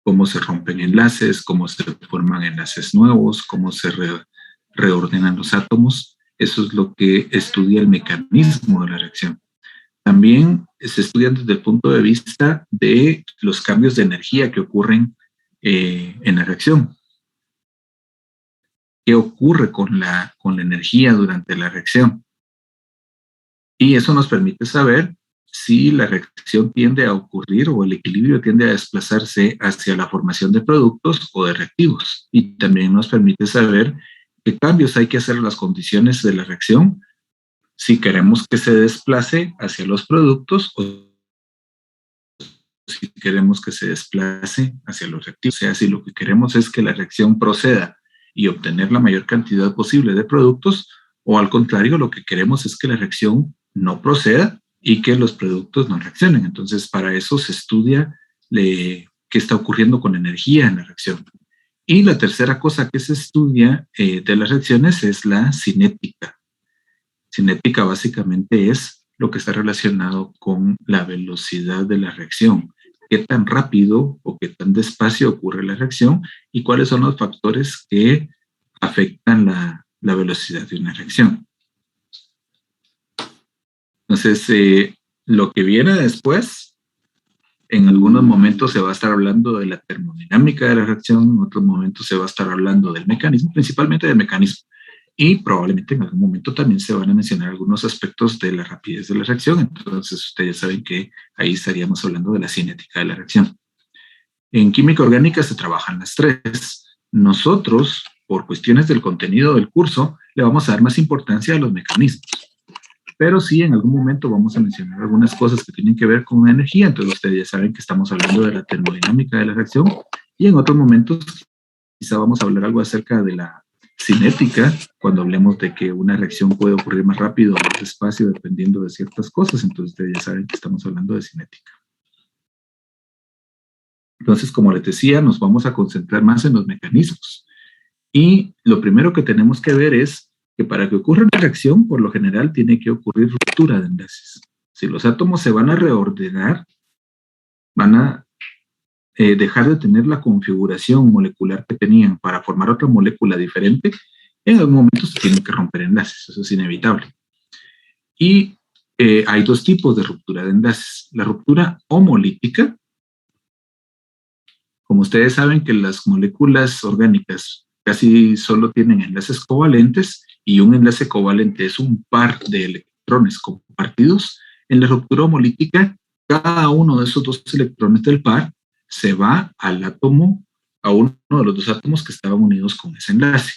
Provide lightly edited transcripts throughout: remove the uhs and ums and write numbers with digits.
cómo se rompen enlaces, cómo se forman enlaces nuevos, cómo se reordenan los átomos. Eso es lo que estudia el mecanismo de la reacción. También se estudia desde el punto de vista de los cambios de energía que ocurren en la reacción. ¿Qué ocurre con la energía durante la reacción? Y eso nos permite saber si la reacción tiende a ocurrir o el equilibrio tiende a desplazarse hacia la formación de productos o de reactivos. Y también nos permite saber qué cambios hay que hacer en las condiciones de la reacción si queremos que se desplace hacia los productos o si queremos que se desplace hacia los reactivos. O sea, si lo que queremos es que la reacción proceda y obtener la mayor cantidad posible de productos, o al contrario, lo que queremos es que la reacción no proceda y que los productos no reaccionen. Entonces, para eso se estudia qué está ocurriendo con la energía en la reacción. Y la tercera cosa que se estudia de las reacciones es la cinética. Cinética básicamente es lo que está relacionado con la velocidad de la reacción. Qué tan rápido o qué tan despacio ocurre la reacción y cuáles son los factores que afectan la velocidad de una reacción. Entonces, lo que viene después, en algunos momentos se va a estar hablando de la termodinámica de la reacción, en otros momentos se va a estar hablando del mecanismo, principalmente del mecanismo. Y probablemente en algún momento también se van a mencionar algunos aspectos de la rapidez de la reacción. Entonces ustedes saben que ahí estaríamos hablando de la cinética de la reacción. En química orgánica se trabajan las tres. Nosotros, por cuestiones del contenido del curso, le vamos a dar más importancia a los mecanismos. Pero sí, en algún momento vamos a mencionar algunas cosas que tienen que ver con la energía. Entonces ustedes ya saben que estamos hablando de la termodinámica de la reacción. Y en otros momentos quizá vamos a hablar algo acerca de la cinética, cuando hablemos de que una reacción puede ocurrir más rápido o más despacio dependiendo de ciertas cosas. Entonces ustedes ya saben que estamos hablando de cinética. Entonces, como les decía, nos vamos a concentrar más en los mecanismos. Y lo primero que tenemos que ver es que para que ocurra una reacción, por lo general, tiene que ocurrir ruptura de enlaces. Si los átomos se van a reordenar, van a dejar de tener la configuración molecular que tenían para formar otra molécula diferente, en algún momento se tienen que romper enlaces, eso es inevitable. Y hay dos tipos de ruptura de enlaces. La ruptura homolítica, como ustedes saben que las moléculas orgánicas casi solo tienen enlaces covalentes y un enlace covalente es un par de electrones compartidos. En la ruptura homolítica, cada uno de esos dos electrones del par se va al átomo, a uno de los dos átomos que estaban unidos con ese enlace.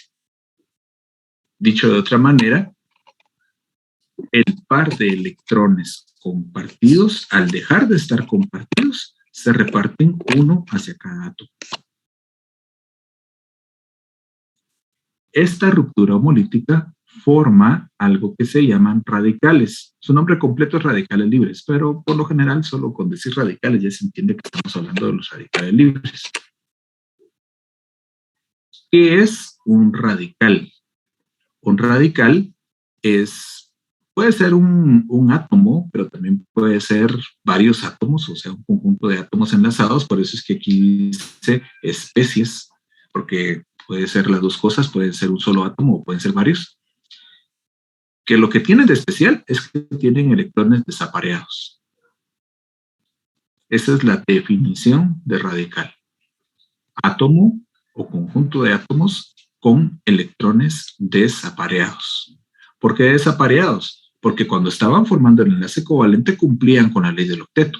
Dicho de otra manera, el par de electrones compartidos, al dejar de estar compartidos, se reparten uno hacia cada átomo. Esta ruptura homolítica forma algo que se llaman radicales. Su nombre completo es radicales libres, pero por lo general solo con decir radicales ya se entiende que estamos hablando de los radicales libres. ¿Qué es un radical? Un radical puede ser un átomo, pero también puede ser varios átomos, o sea, un conjunto de átomos enlazados. Por eso es que aquí dice especies, porque puede ser las dos cosas, puede ser un solo átomo o pueden ser varios. Que lo que tienen de especial es que tienen electrones desapareados. Esa es la definición de radical. Átomo o conjunto de átomos con electrones desapareados. ¿Por qué desapareados? Porque cuando estaban formando el enlace covalente cumplían con la ley del octeto.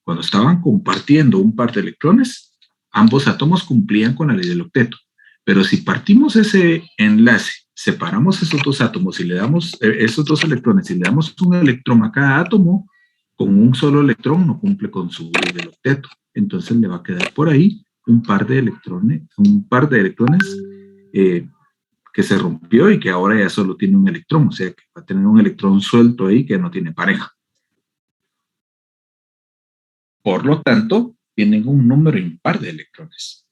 Cuando estaban compartiendo un par de electrones, ambos átomos cumplían con la ley del octeto. Pero si partimos ese enlace, separamos esos dos átomos y le damos esos dos electrones y le damos un electrón a cada átomo, con un solo electrón no cumple con su ley del octeto. Entonces le va a quedar por ahí un par de electrones que se rompió y que ahora ya solo tiene un electrón, o sea que va a tener un electrón suelto ahí que no tiene pareja. Por lo tanto, tienen un número impar de electrones.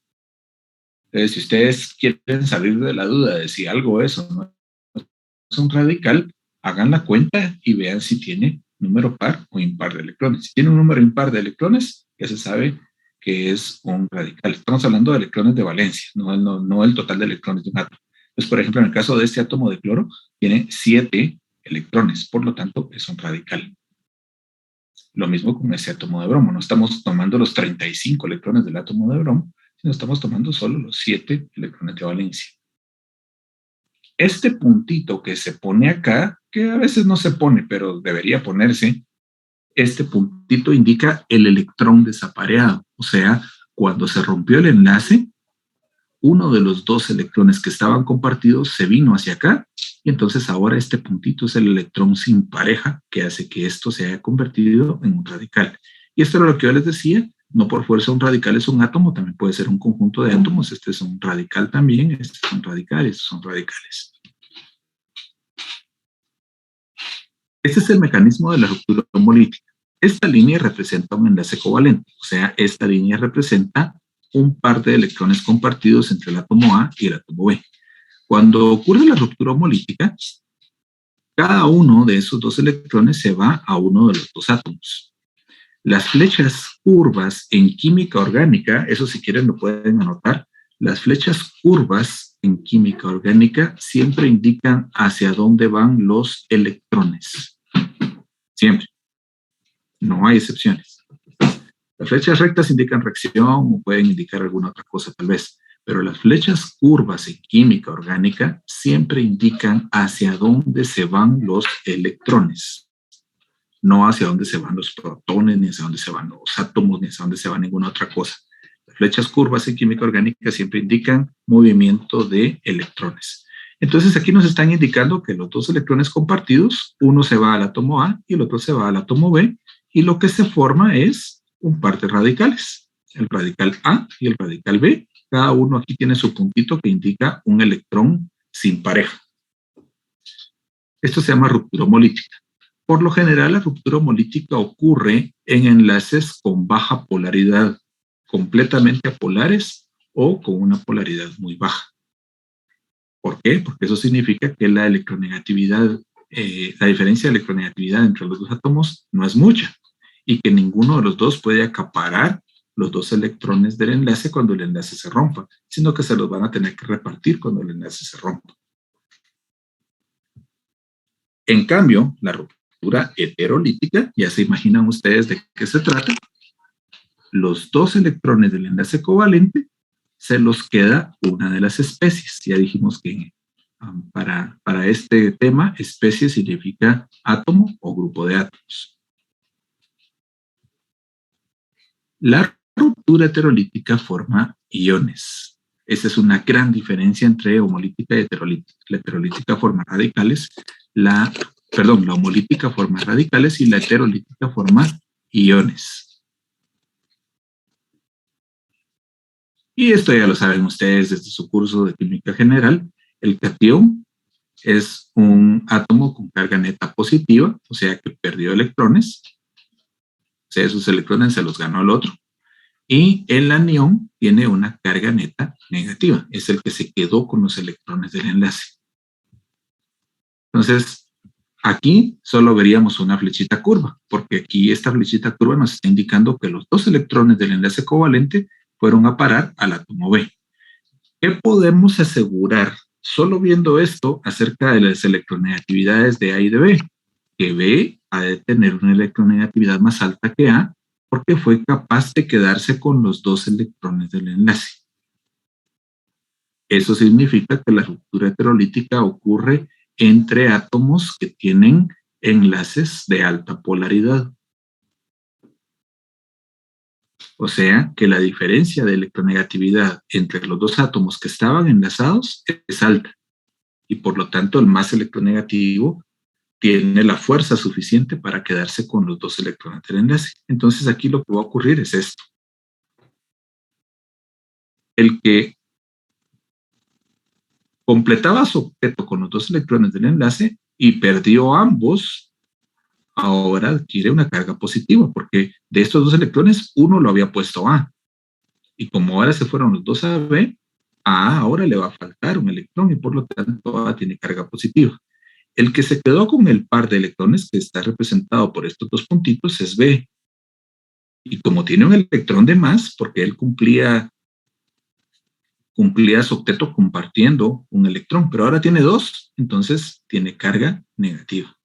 Entonces, si ustedes quieren salir de la duda de si algo es o no es un radical, hagan la cuenta y vean si tiene número par o impar de electrones. Si tiene un número impar de electrones, ya se sabe que es un radical. Estamos hablando de electrones de valencia, no el total de electrones de un átomo. Entonces, por ejemplo, en el caso de este átomo de cloro, tiene 7 electrones, por lo tanto, es un radical. Lo mismo con ese átomo de bromo. No estamos tomando los 35 electrones del átomo de bromo, sino estamos tomando solo los 7 electrones de valencia. Este puntito que se pone acá, que a veces no se pone, pero debería ponerse, este puntito indica el electrón desapareado. O sea, cuando se rompió el enlace, uno de los 2 electrones que estaban compartidos se vino hacia acá, y entonces ahora este puntito es el electrón sin pareja que hace que esto se haya convertido en un radical. Y esto era lo que yo les decía, no por fuerza un radical es un átomo, también puede ser un conjunto de átomos, este es un radical también, estos son radicales, estos son radicales. Este es el mecanismo de la ruptura homolítica. Esta línea representa un enlace covalente, o sea, esta línea representa un par de electrones compartidos entre el átomo A y el átomo B. Cuando ocurre la ruptura homolítica, cada uno de esos 2 electrones se va a uno de los 2 átomos. Las flechas curvas en química orgánica, eso si quieren lo pueden anotar, las flechas curvas en química orgánica siempre indican hacia dónde van los electrones. Siempre. No hay excepciones. Las flechas rectas indican reacción o pueden indicar alguna otra cosa tal vez, pero las flechas curvas en química orgánica siempre indican hacia dónde se van los electrones, no hacia dónde se van los protones, ni hacia dónde se van los átomos, ni hacia dónde se va ninguna otra cosa. Las flechas curvas en química orgánica siempre indican movimiento de electrones. Entonces aquí nos están indicando que los 2 electrones compartidos, uno se va al átomo A y el otro se va al átomo B, y lo que se forma es un par de radicales, el radical A y el radical B. Cada uno aquí tiene su puntito que indica un electrón sin pareja. Esto se llama ruptura homolítica. Por lo general, la ruptura homolítica ocurre en enlaces con baja polaridad, completamente apolares o con una polaridad muy baja. ¿Por qué? Porque eso significa que la electronegatividad, la diferencia de electronegatividad entre los 2 átomos no es mucha y que ninguno de los 2 puede acaparar los 2 electrones del enlace cuando el enlace se rompa, sino que se los van a tener que repartir cuando el enlace se rompa. En cambio, la ruptura heterolítica, ya se imaginan ustedes de qué se trata, los 2 electrones del enlace covalente se los queda una de las especies. Ya dijimos que para este tema, especie significa átomo o grupo de átomos. La ruptura heterolítica forma iones. Esa es una gran diferencia entre homolítica y heterolítica. La heterolítica forma radicales, la homolítica forma radicales y la heterolítica forma iones. Y esto ya lo saben ustedes desde su curso de química general. El catión es un átomo con carga neta positiva, o sea que perdió electrones. O sea, esos electrones se los ganó el otro. Y el anión tiene una carga neta negativa, es el que se quedó con los electrones del enlace. Entonces, aquí solo veríamos una flechita curva, porque aquí esta flechita curva nos está indicando que los 2 electrones del enlace covalente fueron a parar al átomo B. ¿Qué podemos asegurar solo viendo esto acerca de las electronegatividades de A y de B? Que B ha de tener una electronegatividad más alta que A, porque fue capaz de quedarse con los 2 electrones del enlace. Eso significa que la ruptura heterolítica ocurre entre átomos que tienen enlaces de alta polaridad. O sea, que la diferencia de electronegatividad entre los 2 átomos que estaban enlazados es alta. Y por lo tanto, el más electronegativo tiene la fuerza suficiente para quedarse con los 2 electrones del enlace. Entonces aquí lo que va a ocurrir es esto. El que completaba su objeto con los 2 electrones del enlace y perdió ambos, ahora adquiere una carga positiva, porque de estos 2 electrones, uno lo había puesto A. Y como ahora se fueron los 2 a B, a ahora le va a faltar un electrón y por lo tanto A tiene carga positiva. El que se quedó con el par de electrones que está representado por estos 2 puntitos es B. Y como tiene un electrón de más, porque él cumplía su octeto compartiendo un electrón, pero ahora tiene dos, entonces tiene carga negativa.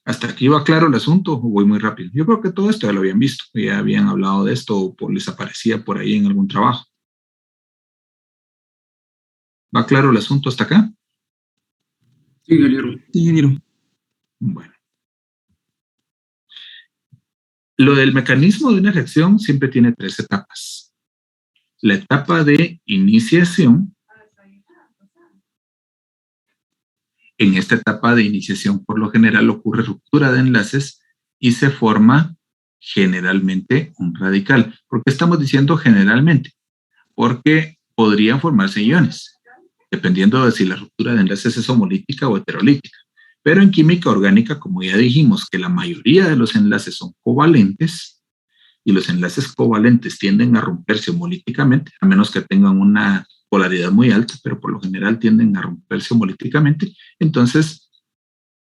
¿Hasta aquí va claro el asunto o voy muy rápido? Yo creo que todo esto ya lo habían visto, ya habían hablado de esto o les aparecía por ahí en algún trabajo. ¿Va claro el asunto hasta acá? Sí, ingeniero. Sí, ingeniero. Bueno. Lo del mecanismo de una reacción siempre tiene tres etapas. La etapa de iniciación. En esta etapa de iniciación, por lo general, ocurre ruptura de enlaces y se forma generalmente un radical. ¿Por qué estamos diciendo generalmente? Porque podrían formarse iones, dependiendo de si la ruptura de enlaces es homolítica o heterolítica. Pero en química orgánica, como ya dijimos, que la mayoría de los enlaces son covalentes, y los enlaces covalentes tienden a romperse homolíticamente, a menos que tengan una polaridad muy alta, pero por lo general tienden a romperse homolíticamente. Entonces,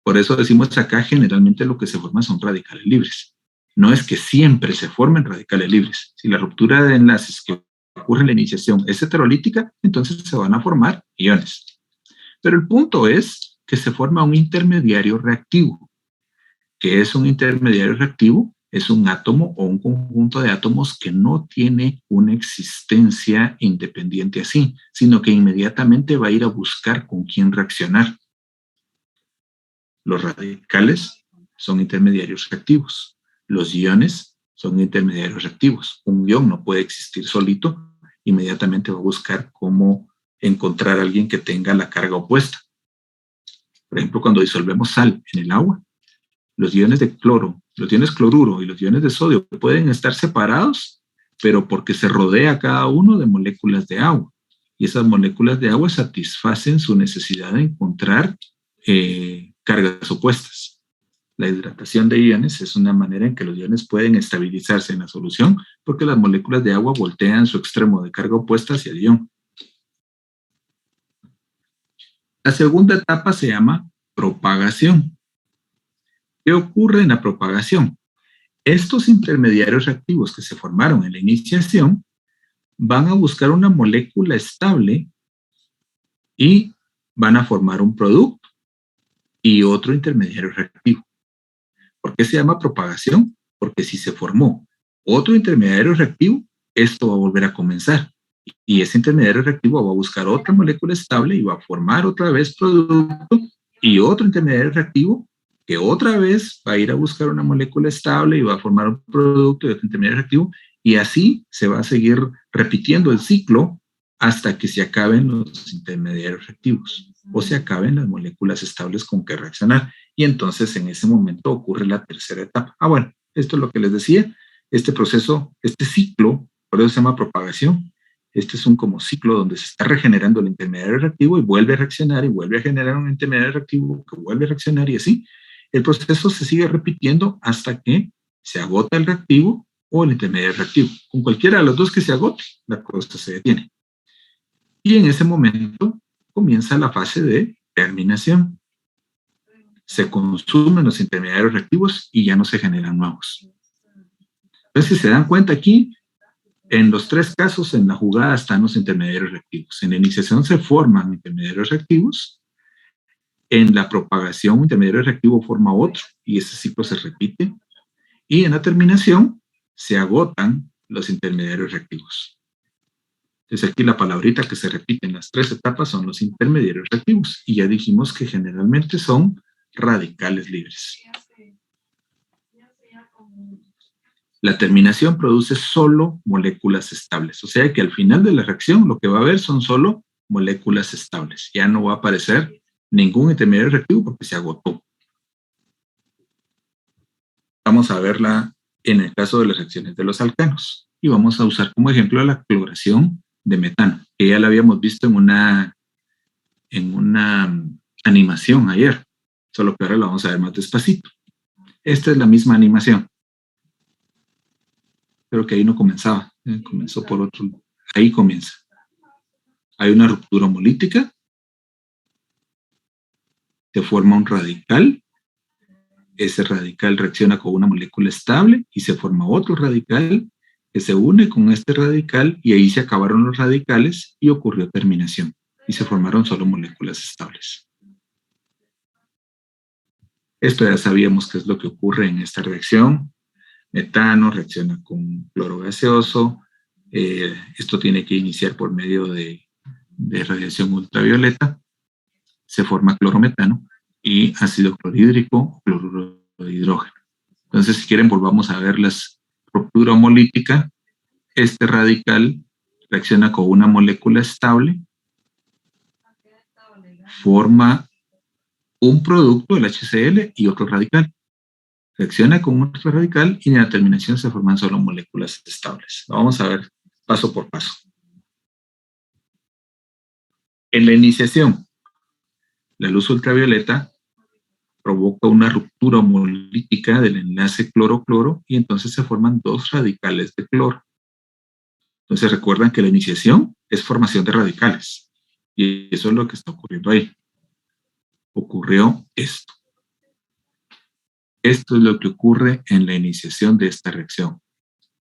por eso decimos acá, generalmente lo que se forma son radicales libres. No es que siempre se formen radicales libres. Si la ruptura de enlaces que ocurre en la iniciación es heterolítica, entonces se van a formar iones. Pero el punto es que se forma un intermediario reactivo. ¿Qué es un intermediario reactivo? Es un átomo o un conjunto de átomos que no tiene una existencia independiente así, sino que inmediatamente va a ir a buscar con quién reaccionar. Los radicales son intermediarios reactivos. Los iones son intermediarios reactivos. Un ion no puede existir solito, inmediatamente va a buscar cómo encontrar a alguien que tenga la carga opuesta. Por ejemplo, cuando disolvemos sal en el agua, los iones de cloro, los iones cloruro y los iones de sodio pueden estar separados, pero porque se rodea cada uno de moléculas de agua. Y esas moléculas de agua satisfacen su necesidad de encontrar cargas opuestas. La hidratación de iones es una manera en que los iones pueden estabilizarse en la solución porque las moléculas de agua voltean su extremo de carga opuesta hacia el ion. La segunda etapa se llama propagación. ¿Qué ocurre en la propagación? Estos intermediarios reactivos que se formaron en la iniciación van a buscar una molécula estable y van a formar un producto y otro intermediario reactivo. ¿Por qué se llama propagación? Porque si se formó otro intermediario reactivo, esto va a volver a comenzar. Y ese intermediario reactivo va a buscar otra molécula estable y va a formar otra vez producto y otro intermediario reactivo que otra vez va a ir a buscar una molécula estable y va a formar un producto de otro intermediario reactivo y así se va a seguir repitiendo el ciclo hasta que se acaben los intermediarios reactivos o se acaben las moléculas estables con que reaccionar. Y entonces en ese momento ocurre la tercera etapa. Bueno, esto es lo que les decía. Este proceso, este ciclo, por eso se llama propagación. Este es un como ciclo donde se está regenerando el intermediario reactivo y vuelve a reaccionar y vuelve a generar un intermediario reactivo que vuelve a reaccionar y así. El proceso se sigue repitiendo hasta que se agota el reactivo o el intermediario reactivo. Con cualquiera de los dos que se agote, la cosa se detiene. Y en ese momento comienza la fase de terminación. Se consumen los intermediarios reactivos y ya no se generan nuevos. Entonces, si se dan cuenta aquí, en los tres casos en la jugada están los intermediarios reactivos. En la iniciación se forman intermediarios reactivos. En la propagación, un intermediario reactivo forma otro y ese ciclo se repite. Y en la terminación se agotan los intermediarios reactivos. Entonces aquí la palabrita que se repite en las tres etapas son los intermediarios reactivos. Y ya dijimos que generalmente son radicales libres. La terminación produce solo moléculas estables. O sea que al final de la reacción lo que va a haber son solo moléculas estables. Ya no va a aparecer ningún intermediario reactivo porque se agotó. Vamos a verla en el caso de las reacciones de los alcanos. Y vamos a usar como ejemplo la cloración de metano, que ya la habíamos visto en una animación ayer. Solo que ahora la vamos a ver más despacito. Esta es la misma animación. Pero que ahí no comenzaba. Comenzó por otro. Ahí comienza. Hay una ruptura homolítica. Se forma un radical. ese radical reacciona con una molécula estable y se forma otro radical que se une con este radical y ahí se acabaron los radicales y ocurrió terminación y se formaron solo moléculas estables. Esto ya sabíamos qué es lo que ocurre en esta reacción. Metano reacciona con cloro gaseoso. Esto tiene que iniciar por medio de radiación ultravioleta. Se forma clorometano y ácido clorhídrico o cloruro de hidrógeno. Entonces, si quieren, volvamos a ver la ruptura homolítica. Este radical reacciona con una molécula estable, forma un producto, el HCl, y otro radical. Reacciona con otro radical y en la terminación se forman solo moléculas estables. Lo vamos a ver paso por paso. En la iniciación, la luz ultravioleta provoca una ruptura homolítica del enlace cloro-cloro y entonces se forman dos radicales de cloro. Entonces recuerdan que la iniciación es formación de radicales y eso es lo que está ocurriendo ahí. Ocurrió esto. Esto es lo que ocurre en la iniciación de esta reacción.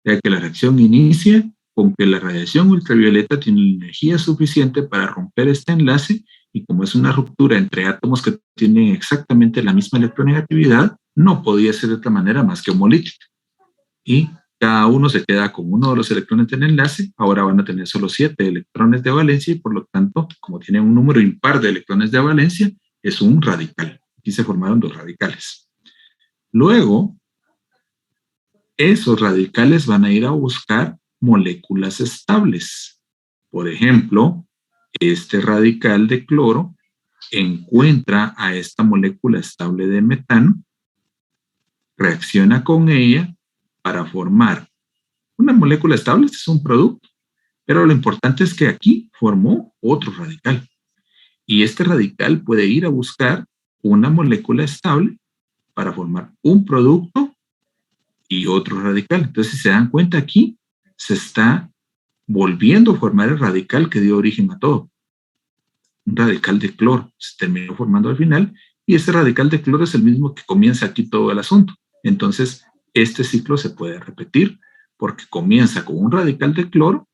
Ya que la reacción inicia con que la radiación ultravioleta tiene energía suficiente para romper este enlace y como es una ruptura entre átomos que tienen exactamente la misma electronegatividad, no podía ser de otra manera más que homolítica. Y cada uno se queda con uno de los electrones del enlace. Ahora van a tener solo 7 electrones de valencia y por lo tanto, como tienen un número impar de electrones de valencia, es un radical. Aquí se formaron dos radicales. Luego, esos radicales van a ir a buscar moléculas estables. Por ejemplo, este radical de cloro encuentra a esta molécula estable de metano, reacciona con ella para formar una molécula estable. Este es un producto, pero lo importante es que aquí formó otro radical. Y este radical puede ir a buscar una molécula estable para formar un producto y otro radical. Entonces, si se dan cuenta aquí, se está volviendo a formar el radical que dio origen a todo. Un radical de cloro se terminó formando al final y ese radical de cloro es el mismo que comienza aquí todo el asunto. Entonces, este ciclo se puede repetir porque comienza con un radical de cloro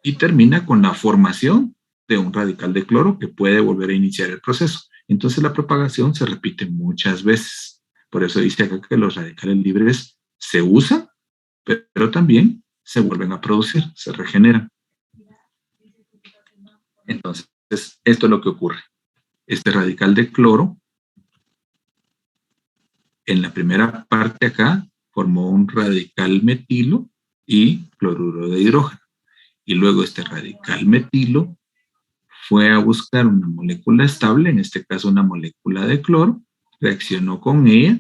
y termina con la formación de un radical de cloro que puede volver a iniciar el proceso. Entonces, la propagación se repite muchas veces. Por eso dice acá que los radicales libres se usan, pero también se vuelven a producir, se regeneran. Entonces, esto es lo que ocurre. Este radical de cloro, en la primera parte acá, formó un radical metilo y cloruro de hidrógeno. Y luego este radical metilo fue a buscar una molécula estable, en este caso una molécula de cloro, reaccionó con ella,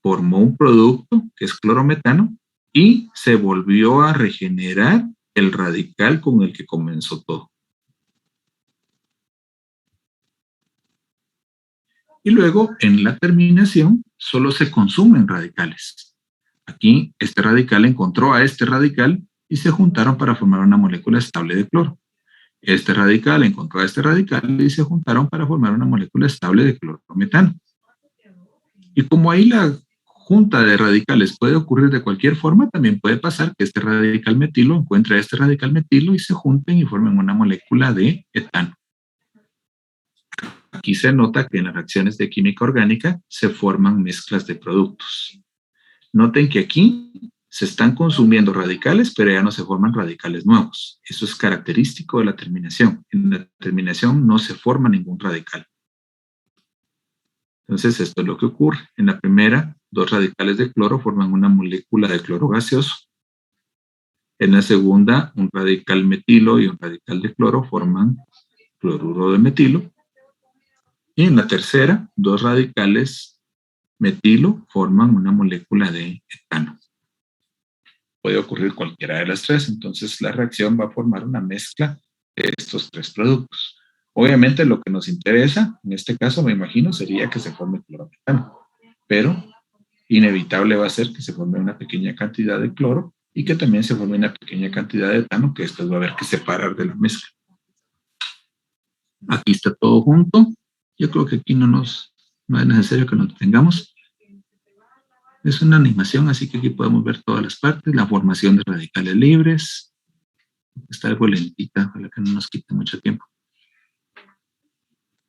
formó un producto que es clorometano y se volvió a regenerar el radical con el que comenzó todo. Y luego, en la terminación, solo se consumen radicales. Aquí, este radical encontró a este radical y se juntaron para formar una molécula estable de cloro. Este radical encontró a este radical y se juntaron para formar una molécula estable de clorometano. Y como ahí la junta de radicales puede ocurrir de cualquier forma, también puede pasar que este radical metilo encuentre a este radical metilo y se junten y formen una molécula de etano. Aquí se nota que en las reacciones de química orgánica se forman mezclas de productos. Noten que aquí se están consumiendo radicales, pero ya no se forman radicales nuevos. Eso es característico de la terminación. En la terminación no se forma ningún radical. Entonces, esto es lo que ocurre. En la primera, dos radicales de cloro forman una molécula de cloro gaseoso. En la segunda, un radical metilo y un radical de cloro forman cloruro de metilo. Y en la tercera, dos radicales metilo forman una molécula de etano. Puede ocurrir cualquiera de las tres, entonces la reacción va a formar una mezcla de estos tres productos. Obviamente lo que nos interesa, en este caso me imagino, sería que se forme clorometano, pero inevitable va a ser que se forme una pequeña cantidad de cloro y que también se forme una pequeña cantidad de etano que después va a haber que separar de la mezcla. Aquí está todo junto. Yo creo que aquí no es necesario que lo tengamos. Es una animación, así que aquí podemos ver todas las partes, la formación de radicales libres. Está algo lentita, ojalá que no nos quite mucho tiempo.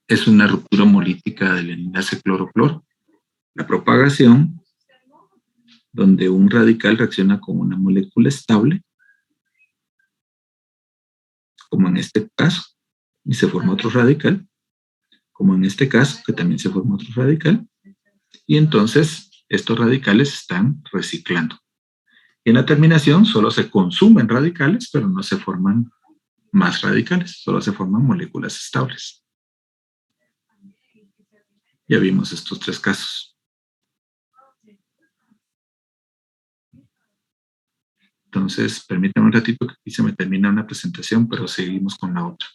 Es una ruptura homolítica del enlace cloro-cloro. La propagación, donde un radical reacciona con una molécula estable, como en este caso, y se forma otro radical, como en este caso, que también se forma otro radical, y entonces estos radicales están reciclando. En la terminación solo se consumen radicales, pero no se forman más radicales, solo se forman moléculas estables. Ya vimos estos tres casos. Entonces, permítanme un ratito que aquí se me termina una presentación, pero seguimos con la otra.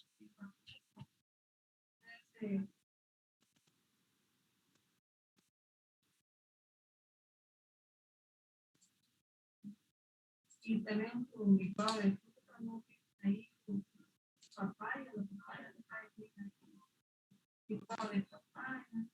Y tenemos un licuado de fruta, ahí, papaya, licuado de papaya.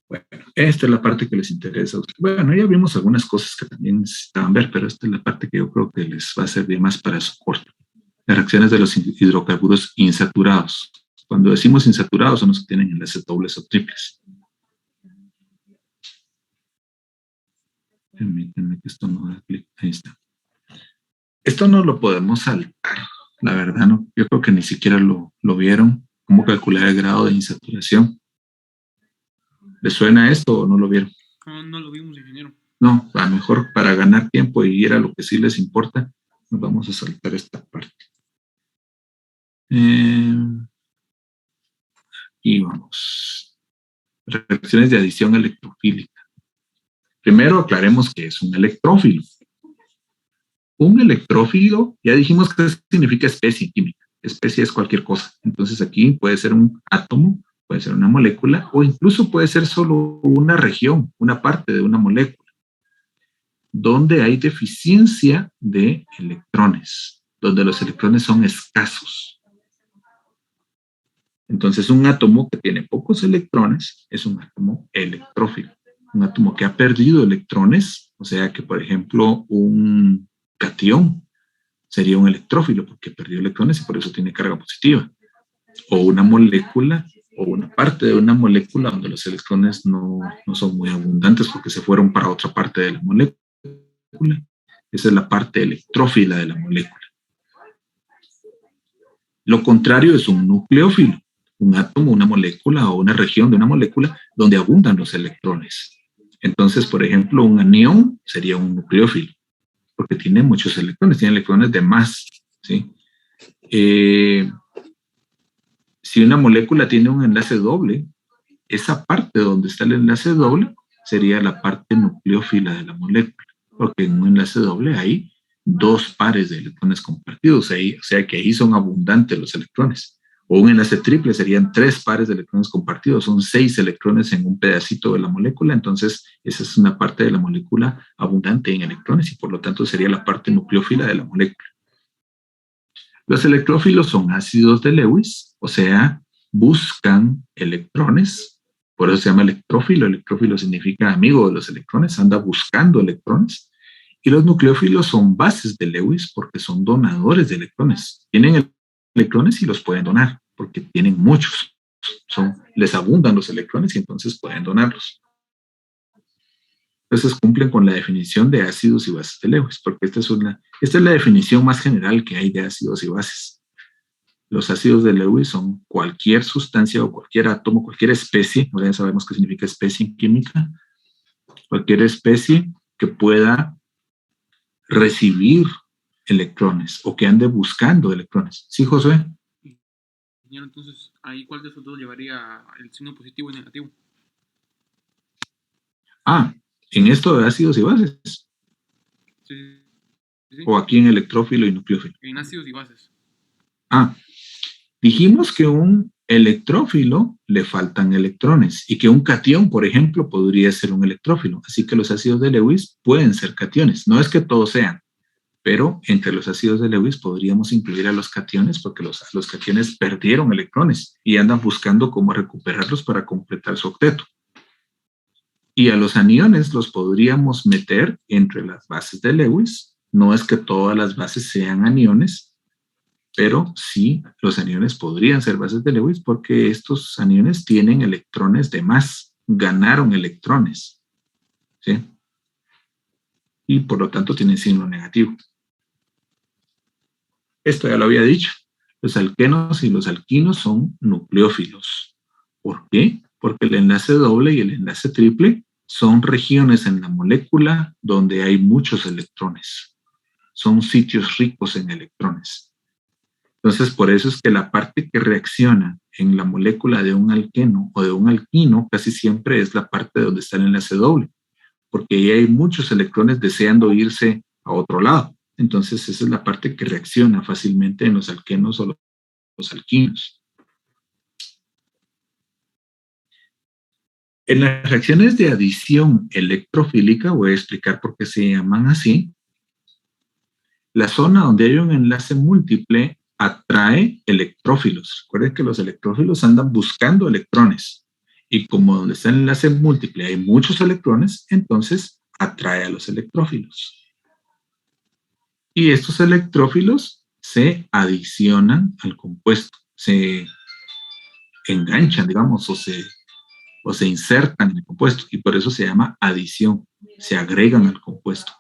Bueno, esta es la parte que les interesa a ustedes. Bueno, ya vimos algunas cosas que también necesitaban ver, pero esta es la parte que yo creo que les va a servir más para soporte. Las reacciones de los hidrocarburos insaturados. Cuando decimos insaturados son los que tienen enlaces dobles o triples. Permítanme que esto no da clic. Ahí está. Esto no lo podemos saltar, la verdad, no. Yo creo que ni siquiera lo vieron. ¿Cómo calcular el grado de insaturación? ¿Les suena esto o no lo vieron? No lo vimos, ingeniero. No, a lo mejor para ganar tiempo y ir a lo que sí les importa, nos vamos a saltar esta parte. Y vamos. Reacciones de adición electrofílica. Primero aclaremos qué es un electrófilo. Un electrófilo, ya dijimos que significa especie química. Especie es cualquier cosa. Entonces aquí puede ser un átomo, puede ser una molécula, o incluso puede ser solo una región, una parte de una molécula, donde hay deficiencia de electrones, donde los electrones son escasos. Entonces un átomo que tiene pocos electrones es un átomo electrófilo. Un átomo que ha perdido electrones, o sea que por ejemplo un catión sería un electrófilo porque perdió electrones y por eso tiene carga positiva. O una molécula o una parte de una molécula donde los electrones no son muy abundantes porque se fueron para otra parte de la molécula. Esa es la parte electrófila de la molécula. Lo contrario es un nucleófilo, un átomo, una molécula o una región de una molécula donde abundan los electrones. Entonces, por ejemplo, un anión sería un nucleófilo porque tiene muchos electrones, tiene electrones de más, ¿sí? Si una molécula tiene un enlace doble, esa parte donde está el enlace doble sería la parte nucleófila de la molécula, porque en un enlace doble hay dos pares de electrones compartidos, ahí, o sea que ahí son abundantes los electrones. O un enlace triple serían 3 pares de electrones compartidos, son 6 electrones en un pedacito de la molécula, entonces esa es una parte de la molécula abundante en electrones y por lo tanto sería la parte nucleófila de la molécula. Los electrófilos son ácidos de Lewis, o sea, buscan electrones, por eso se llama electrófilo. Electrófilo significa amigo de los electrones, anda buscando electrones. Y los nucleófilos son bases de Lewis porque son donadores de electrones. Tienen electrones y los pueden donar porque tienen muchos. Les abundan los electrones y entonces pueden donarlos. Entonces cumplen con la definición de ácidos y bases de Lewis, porque esta es la definición más general que hay de ácidos y bases. Los ácidos de Lewis son cualquier sustancia o cualquier átomo, cualquier especie, ahora ya sabemos qué significa especie en química, cualquier especie que pueda recibir electrones o que ande buscando electrones. ¿Sí, José? Señor, entonces, ¿ahí cuál de esos dos llevaría el signo positivo y negativo? En esto de ácidos y bases. Sí. O aquí en electrófilo y nucleófilo. En ácidos y bases. Dijimos que un electrófilo le faltan electrones y que un catión, por ejemplo, podría ser un electrófilo. Así que los ácidos de Lewis pueden ser cationes. No es que todos sean, pero entre los ácidos de Lewis podríamos incluir a los cationes porque los cationes perdieron electrones y andan buscando cómo recuperarlos para completar su octeto. Y a los aniones los podríamos meter entre las bases de Lewis. No es que todas las bases sean aniones, pero sí los aniones podrían ser bases de Lewis porque estos aniones tienen electrones de más, ganaron electrones, ¿sí? Y por lo tanto tienen signo negativo. Esto ya lo había dicho. Los alquenos y los alquinos son nucleófilos. ¿Por qué? Porque el enlace doble y el enlace triple son regiones en la molécula donde hay muchos electrones. Son sitios ricos en electrones. Entonces, por eso es que la parte que reacciona en la molécula de un alqueno o de un alquino casi siempre es la parte donde está el enlace doble, porque ahí hay muchos electrones deseando irse a otro lado. Entonces, esa es la parte que reacciona fácilmente en los alquenos o los alquinos. En las reacciones de adición electrofílica, voy a explicar por qué se llaman así, la zona donde hay un enlace múltiple atrae electrófilos. Recuerden que los electrófilos andan buscando electrones. Y como donde está el enlace múltiple hay muchos electrones, entonces atrae a los electrófilos. Y estos electrófilos se adicionan al compuesto, se enganchan, digamos, o se insertan en el compuesto. Y por eso se llama adición, se agregan al compuesto.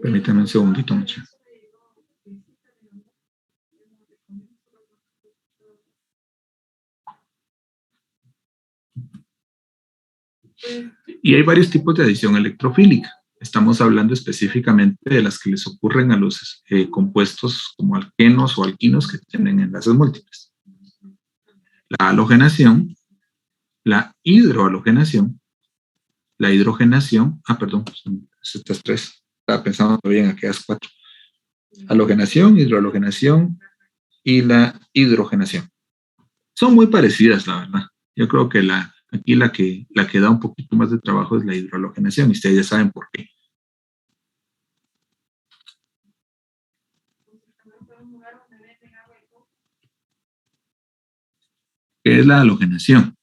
Permítame un segundito, mucho. Y hay varios tipos de adición electrofílica. Estamos hablando específicamente de las que les ocurren a los compuestos como alquenos o alquinos que tienen enlaces múltiples. La halogenación, la hidrohalogenación, la hidrogenación, estas tres, estaba pensando todavía en aquellas cuatro. Halogenación, hidrohalogenación y la hidrogenación. Son muy parecidas, la verdad. Yo creo que aquí la que da un poquito más de trabajo es la hidrohalogenación, y ustedes ya saben por qué. ¿Qué es la halogenación?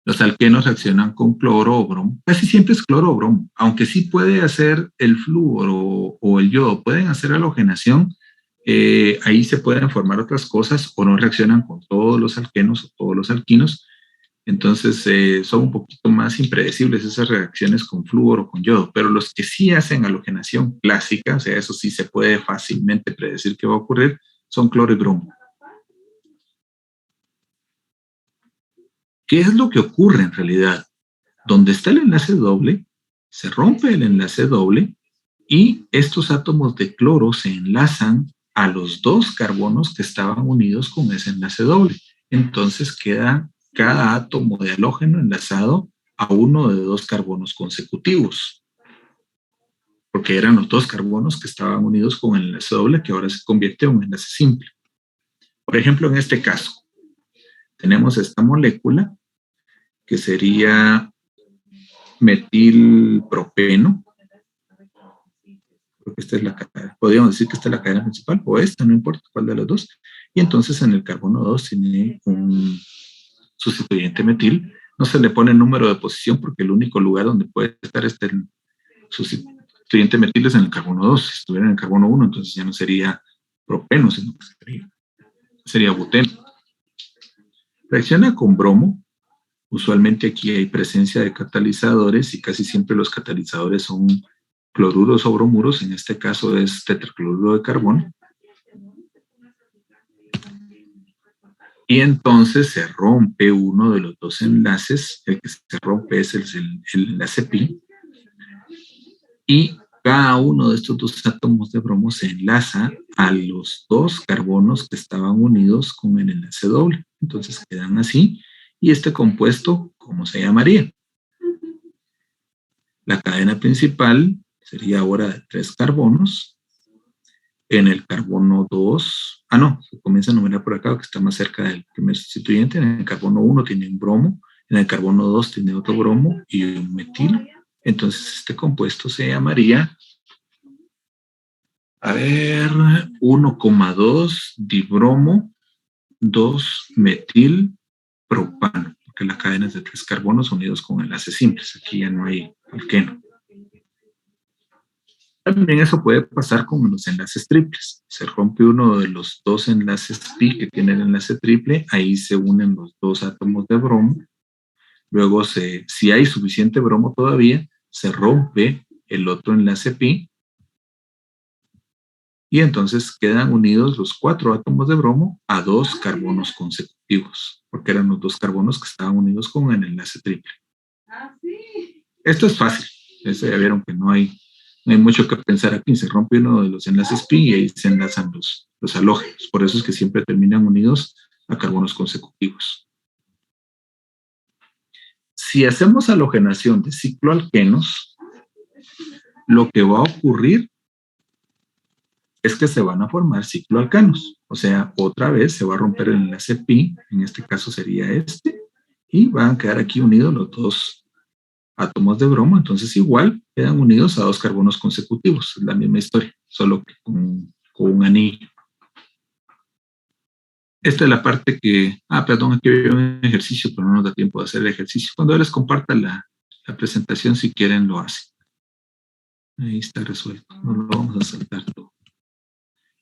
Los alquenos reaccionan con cloro o bromo. Casi siempre es cloro o bromo, aunque sí puede hacer el flúor o el yodo, pueden hacer halogenación. Ahí se pueden formar otras cosas o no reaccionan con todos los alquenos o todos los alquinos. Entonces son un poquito más impredecibles esas reacciones con flúor o con yodo, pero los que sí hacen halogenación clásica, o sea, eso sí se puede fácilmente predecir que va a ocurrir, son cloro y bromo. ¿Qué es lo que ocurre en realidad? Donde está el enlace doble, se rompe el enlace doble y estos átomos de cloro se enlazan a los dos carbonos que estaban unidos con ese enlace doble. Entonces queda cada átomo de halógeno enlazado a uno de dos carbonos consecutivos, porque eran los dos carbonos que estaban unidos con el enlace doble que ahora se convierte en un enlace simple. Por ejemplo, en este caso, tenemos esta molécula que sería metilpropeno. Creo que esta es la cadena. Podríamos decir que esta es la cadena principal, o esta, no importa cuál de las dos. Y entonces en el carbono 2 tiene un sustituyente metil. No se le pone el número de posición porque el único lugar donde puede estar este sustituyente metil es en el carbono 2. Si estuviera en el carbono 1, entonces ya no sería propeno, sino que sería buteno. Reacciona con bromo. Usualmente aquí hay presencia de catalizadores y casi siempre los catalizadores son cloruros o bromuros. En este caso es tetracloruro de carbono. Y entonces se rompe uno de los dos enlaces. El que se rompe es el enlace pi. Y cada uno de estos dos átomos de bromo se enlaza a los dos carbonos que estaban unidos con el enlace doble. Entonces quedan así. Y este compuesto, ¿cómo se llamaría? La cadena principal sería ahora de 3 carbonos. En el carbono 2, no, se comienza a numerar por acá, que está más cerca del primer sustituyente. En el carbono 1 tiene un bromo, en el carbono 2 tiene otro bromo y un metilo. Entonces este compuesto se llamaría, 1,2 dibromo 2 metil propano, porque la cadena es de 3 carbonos unidos con enlaces simples. Aquí ya no hay alqueno. También eso puede pasar con los enlaces triples. Se rompe uno de los 2 enlaces pi que tiene el enlace triple, ahí se unen los 2 átomos de bromo. Luego, si hay suficiente bromo todavía, se rompe el otro enlace pi y entonces quedan unidos los 4 átomos de bromo a 2 carbonos consecutivos, porque eran los 2 carbonos que estaban unidos con el enlace triple. Esto es fácil. Ya vieron que no hay mucho que pensar aquí. Se rompe uno de los enlaces pi y ahí se enlazan los halógenos. Por eso es que siempre terminan unidos a carbonos consecutivos. Si hacemos halogenación de cicloalquenos, lo que va a ocurrir es que se van a formar cicloalcanos. O sea, otra vez se va a romper el enlace pi, en este caso sería este, y van a quedar aquí unidos los 2 átomos de bromo. Entonces igual quedan unidos a 2 carbonos consecutivos. Es la misma historia, solo que con un anillo. Esta es la parte que, perdón, aquí hay un ejercicio, pero no nos da tiempo de hacer el ejercicio. Cuando les comparta la presentación, si quieren, lo hacen. Ahí está resuelto. No lo vamos a saltar todo.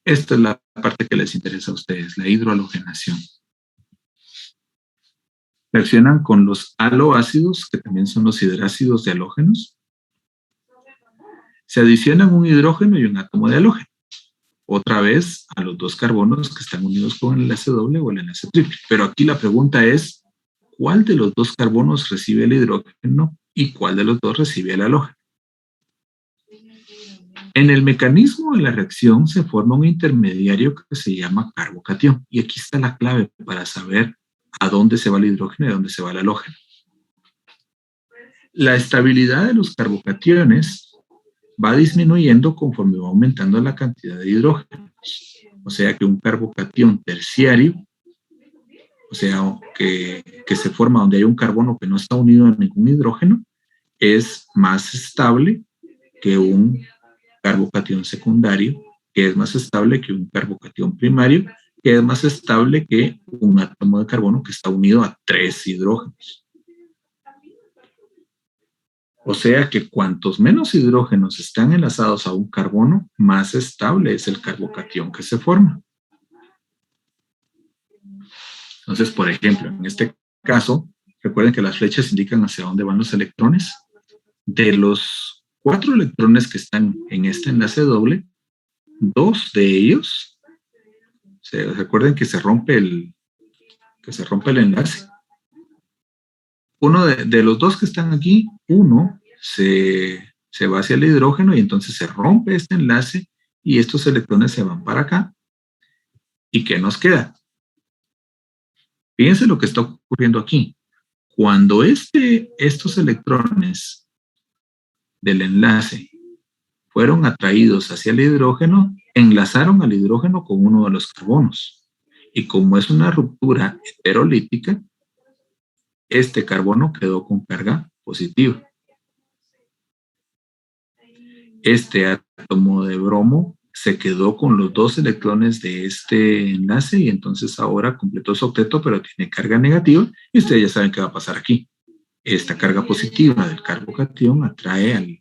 Esta es la parte que les interesa a ustedes, la hidrohalogenación. Reaccionan con los haloácidos, que también son los hidrácidos de halógenos. Se adicionan un hidrógeno y un átomo de halógeno. Otra vez a los 2 carbonos que están unidos con el enlace doble o el enlace triple. Pero aquí la pregunta es, ¿cuál de los 2 carbonos recibe el hidrógeno y cuál de los 2 recibe el halógeno? En el mecanismo de la reacción se forma un intermediario que se llama carbocatión. Y aquí está la clave para saber a dónde se va el hidrógeno y a dónde se va el halógeno. La estabilidad de los carbocationes va disminuyendo conforme va aumentando la cantidad de hidrógenos. O sea que un carbocatión terciario, o sea que se forma donde hay un carbono que no está unido a ningún hidrógeno, es más estable que un carbocatión secundario, que es más estable que un carbocatión primario, que es más estable que un átomo de carbono que está unido a 3 hidrógenos. O sea que cuantos menos hidrógenos están enlazados a un carbono, más estable es el carbocatión que se forma. Entonces, por ejemplo, en este caso, recuerden que las flechas indican hacia dónde van los electrones. De los 4 electrones que están en este enlace doble, 2 de ellos, recuerden que se rompe el enlace. Uno de los 2 que están aquí, uno se va hacia el hidrógeno y entonces se rompe este enlace y estos electrones se van para acá. ¿Y qué nos queda? Fíjense lo que está ocurriendo aquí. Cuando estos electrones del enlace fueron atraídos hacia el hidrógeno, enlazaron al hidrógeno con uno de los carbonos. Y como es una ruptura heterolítica, este carbono quedó con carga positiva. Este átomo de bromo se quedó con los 2 electrones de este enlace y entonces ahora completó su octeto, pero tiene carga negativa y ustedes ya saben qué va a pasar aquí. Esta carga positiva del carbocatión atrae al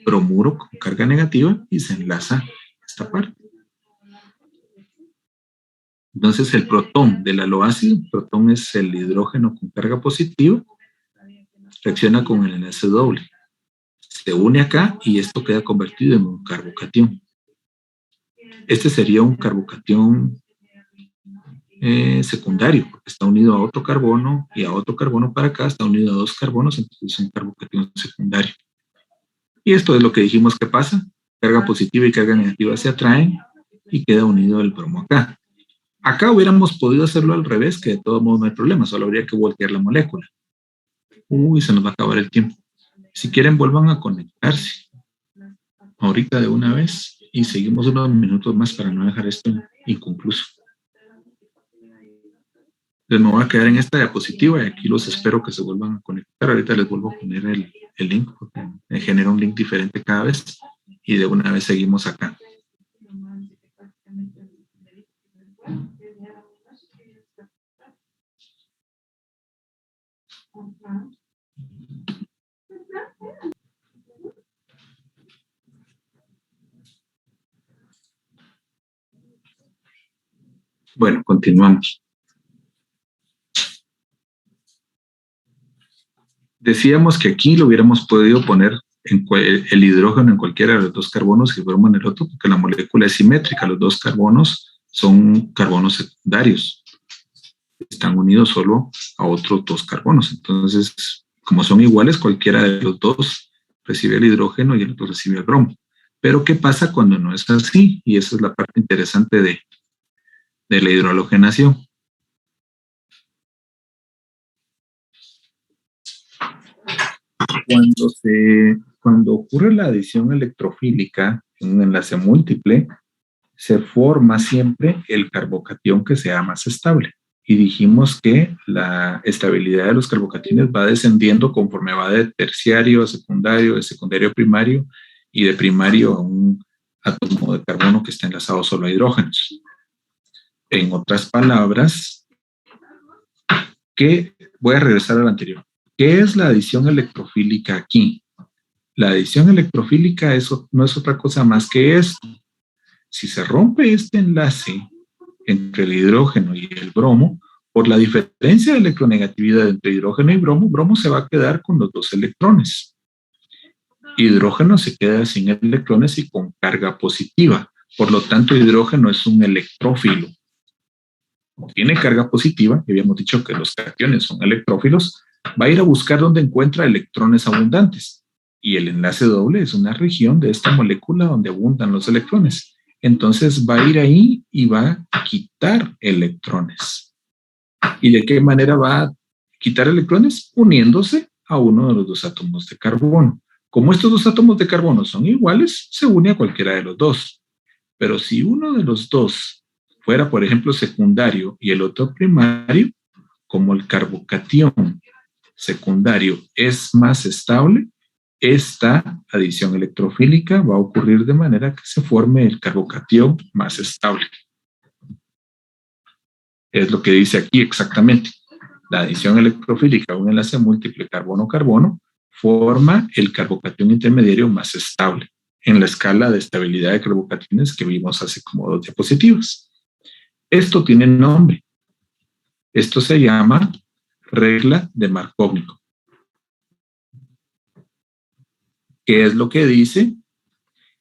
bromuro con carga negativa y se enlaza esta parte. Entonces el protón del haloácido, el protón es el hidrógeno con carga positiva, reacciona con el enlace doble. Se une acá y esto queda convertido en un carbocatión. Este sería un carbocatión secundario, porque está unido a otro carbono y a otro carbono para acá, está unido a 2 carbonos, entonces es un carbocatión secundario. Y esto es lo que dijimos que pasa. Carga positiva y carga negativa se atraen y queda unido el bromo acá. Acá hubiéramos podido hacerlo al revés, que de todos modos no hay problema, solo habría que voltear la molécula. Uy, se nos va a acabar el tiempo. Si quieren, vuelvan a conectarse ahorita de una vez y seguimos unos minutos más para no dejar esto inconcluso. Entonces me voy a quedar en esta diapositiva y aquí los espero que se vuelvan a conectar. Ahorita les vuelvo a poner el link porque me genera un link diferente cada vez y de una vez seguimos acá. Bueno, continuamos. Decíamos que aquí lo hubiéramos podido poner el hidrógeno en cualquiera de los dos carbonos y bromo en el otro, porque la molécula es simétrica. Los dos carbonos son carbonos secundarios. Están unidos solo a otros dos carbonos. Entonces, como son iguales, cualquiera de los dos recibe el hidrógeno y el otro recibe el bromo. Pero, ¿qué pasa cuando no es así? Y esa es la parte interesante de la hidrohalogenación. Cuando ocurre la adición electrofílica en un enlace múltiple, se forma siempre el carbocatión que sea más estable. Y dijimos que la estabilidad de los carbocationes va descendiendo conforme va de terciario a secundario, de secundario a primario y de primario a un átomo de carbono que está enlazado solo a hidrógenos. En otras palabras, voy a regresar al anterior. ¿Qué es la adición electrofílica aquí? La adición electrofílica no es otra cosa más que esto. Si se rompe este enlace entre el hidrógeno y el bromo, por la diferencia de electronegatividad entre hidrógeno y bromo se va a quedar con los dos electrones. Hidrógeno se queda sin electrones y con carga positiva. Por lo tanto, hidrógeno es un electrófilo. Como tiene carga positiva, y habíamos dicho que los cationes son electrófilos, va a ir a buscar donde encuentra electrones abundantes. Y el enlace doble es una región de esta molécula donde abundan los electrones. Entonces va a ir ahí y va a quitar electrones. ¿Y de qué manera va a quitar electrones? Uniéndose a uno de los dos átomos de carbono. Como estos dos átomos de carbono son iguales, se une a cualquiera de los dos. Pero si uno de los dos fuera, por ejemplo, secundario y el otro primario, como el carbocatión secundario es más estable, esta adición electrofílica va a ocurrir de manera que se forme el carbocatión más estable. Es lo que dice aquí exactamente. La adición electrofílica a un enlace múltiple carbono-carbono forma el carbocatión intermediario más estable en la escala de estabilidad de carbocationes que vimos hace como 2 diapositivas. Esto tiene nombre. Esto se llama regla de Markovnikov. ¿Qué es lo que dice?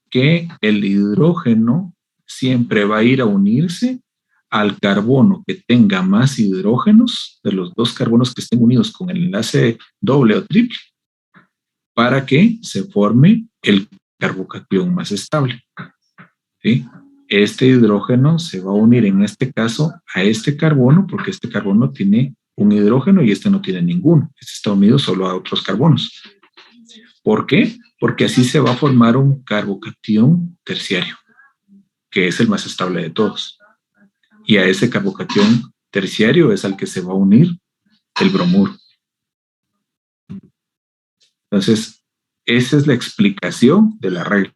Que el hidrógeno siempre va a ir a unirse al carbono que tenga más hidrógenos, de los dos carbonos que estén unidos con el enlace doble o triple, para que se forme el carbocatión más estable. ¿Sí? Este hidrógeno se va a unir en este caso a este carbono, porque este carbono tiene un hidrógeno y este no tiene ninguno. Este está unido solo a otros carbonos. ¿Por qué? Porque así se va a formar un carbocatión terciario, que es el más estable de todos. Y a ese carbocatión terciario es al que se va a unir el bromuro. Entonces, esa es la explicación de la regla.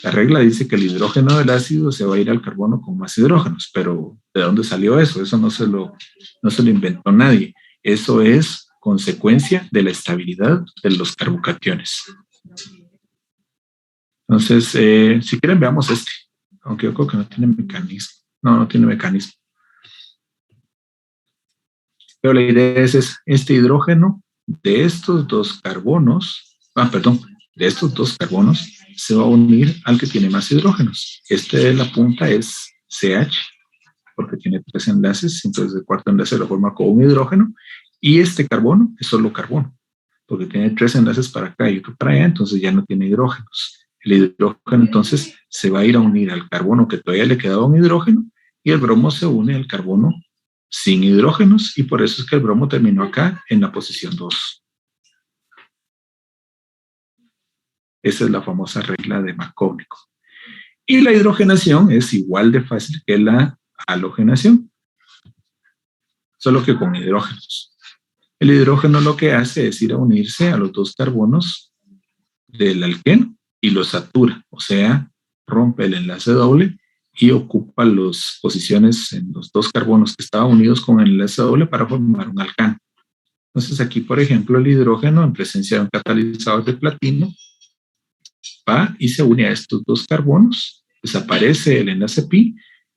La regla dice que el hidrógeno del ácido se va a ir al carbono con más hidrógenos, pero ¿de dónde salió eso? Eso no se lo inventó nadie. Eso es consecuencia de la estabilidad de los carbocationes. Entonces, si quieren, veamos este. Aunque yo creo que no tiene mecanismo. No tiene mecanismo. Pero la idea es este hidrógeno de estos dos carbonos, de estos dos carbonos, se va a unir al que tiene más hidrógenos. Este de la punta es CH, porque tiene 3 enlaces, entonces el cuarto enlace lo forma con un hidrógeno, y este carbono es solo carbono, porque tiene 3 enlaces para acá y otro para allá, entonces ya no tiene hidrógenos. El hidrógeno entonces se va a ir a unir al carbono que todavía le quedaba un hidrógeno, y el bromo se une al carbono sin hidrógenos, y por eso es que el bromo terminó acá en la posición 2. Esa es la famosa regla de Markóvnico. Y la hidrogenación es igual de fácil que la halogenación, solo que con hidrógenos. El hidrógeno lo que hace es ir a unirse a los dos carbonos del alqueno y lo satura, o sea, rompe el enlace doble y ocupa las posiciones en los dos carbonos que estaban unidos con el enlace doble para formar un alcano. Entonces aquí, por ejemplo, el hidrógeno en presencia de un catalizador de platino va y se une a estos dos carbonos, desaparece el enlace pi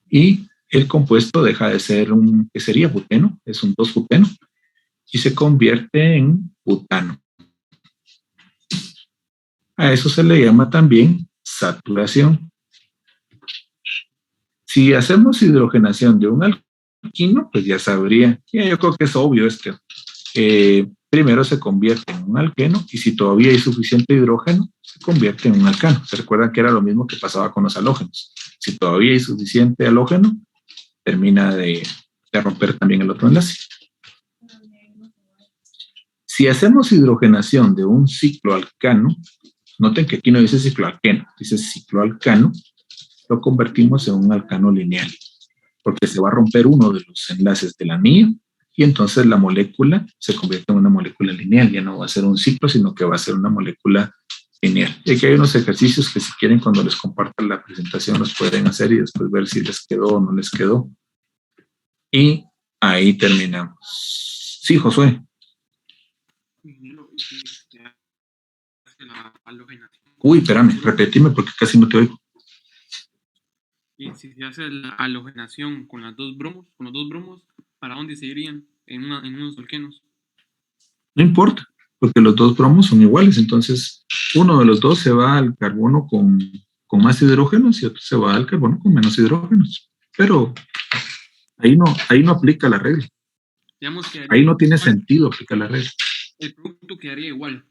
y el compuesto deja de ser que sería buteno, es un 2-buteno, y se convierte en butano. A eso se le llama también saturación. Si hacemos hidrogenación de un alquino, pues ya sabría, yo creo que es obvio esto. Primero se convierte en un alqueno y si todavía hay suficiente hidrógeno, se convierte en un alcano. Se recuerdan que era lo mismo que pasaba con los halógenos. Si todavía hay suficiente halógeno, termina de romper también el otro enlace. Si hacemos hidrogenación de un cicloalcano, noten que aquí no dice cicloalqueno, dice cicloalcano, lo convertimos en un alcano lineal, porque se va a romper uno de los enlaces del anillo y entonces la molécula se convierte en una molécula lineal, ya no va a ser un ciclo, sino que va a ser una molécula lineal. Y aquí hay unos ejercicios que si quieren cuando les compartan la presentación los pueden hacer y después ver si les quedó o no les quedó. Y ahí terminamos. Sí, Josué. Uy, espérame, repetime porque casi no te oigo. Y si se hace la halogenación con los dos bromos, ¿para dónde se irían? En unos alquenos. No importa, porque los dos bromos son iguales, entonces uno de los dos se va al carbono con más hidrógenos y otro se va al carbono con menos hidrógenos. Pero ahí no aplica la regla. Ahí no tiene sentido aplicar la regla. El producto quedaría igual.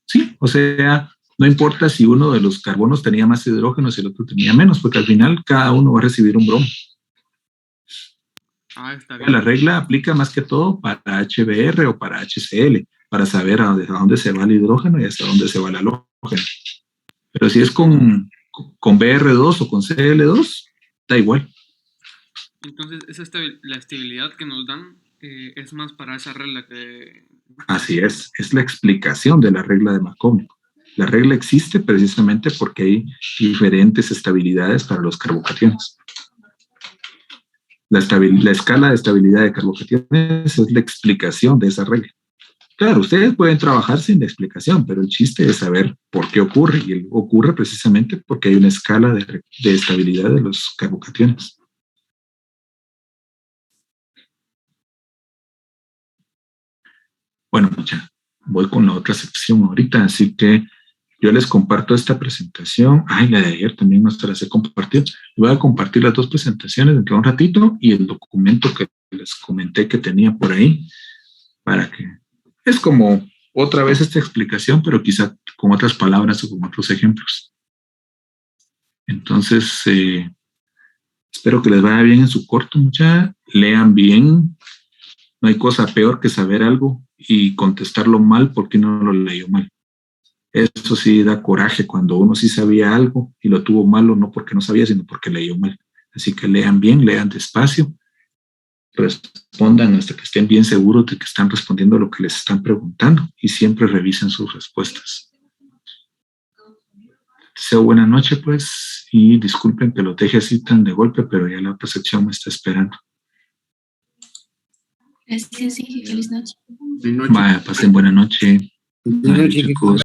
Sí, o sea, no importa si uno de los carbonos tenía más hidrógenos y el otro tenía menos, porque al final cada uno va a recibir un bromo. Está bien. La regla aplica más que todo para HBr o para HCl, para saber a dónde se va el hidrógeno y hasta dónde se va el halógeno. Pero si es con Br2 o con Cl2, da igual. Entonces, la estabilidad que nos dan es más para esa regla que... Así es la explicación de la regla de Markóvnico. La regla existe precisamente porque hay diferentes estabilidades para los carbocationes. La escala de estabilidad de carbocationes es la explicación de esa regla. Claro, ustedes pueden trabajar sin la explicación, pero el chiste es saber por qué ocurre, y ocurre precisamente porque hay una escala de estabilidad de los carbocationes. Bueno, ya voy con la otra sección ahorita, así que yo les comparto esta presentación. La de ayer también no se las he compartido. Voy a compartir las dos presentaciones dentro de un ratito y el documento que les comenté que tenía por ahí para que... Es como otra vez esta explicación, pero quizá con otras palabras o con otros ejemplos. Entonces, espero que les vaya bien en su corto, mucha. Lean bien. No hay cosa peor que saber algo y contestarlo mal porque no lo leyó mal. Eso sí da coraje cuando uno sí sabía algo y lo tuvo malo, no porque no sabía, sino porque leyó mal. Así que lean bien, lean despacio, respondan hasta que estén bien seguros de que están respondiendo lo que les están preguntando y siempre revisen sus respuestas. Deseo buena noche, pues, y disculpen que lo deje así tan de golpe, pero ya la percepción me está esperando. Gracias, sí, feliz noche. Vaya, pasen buena noche. Buenas noches, chicos.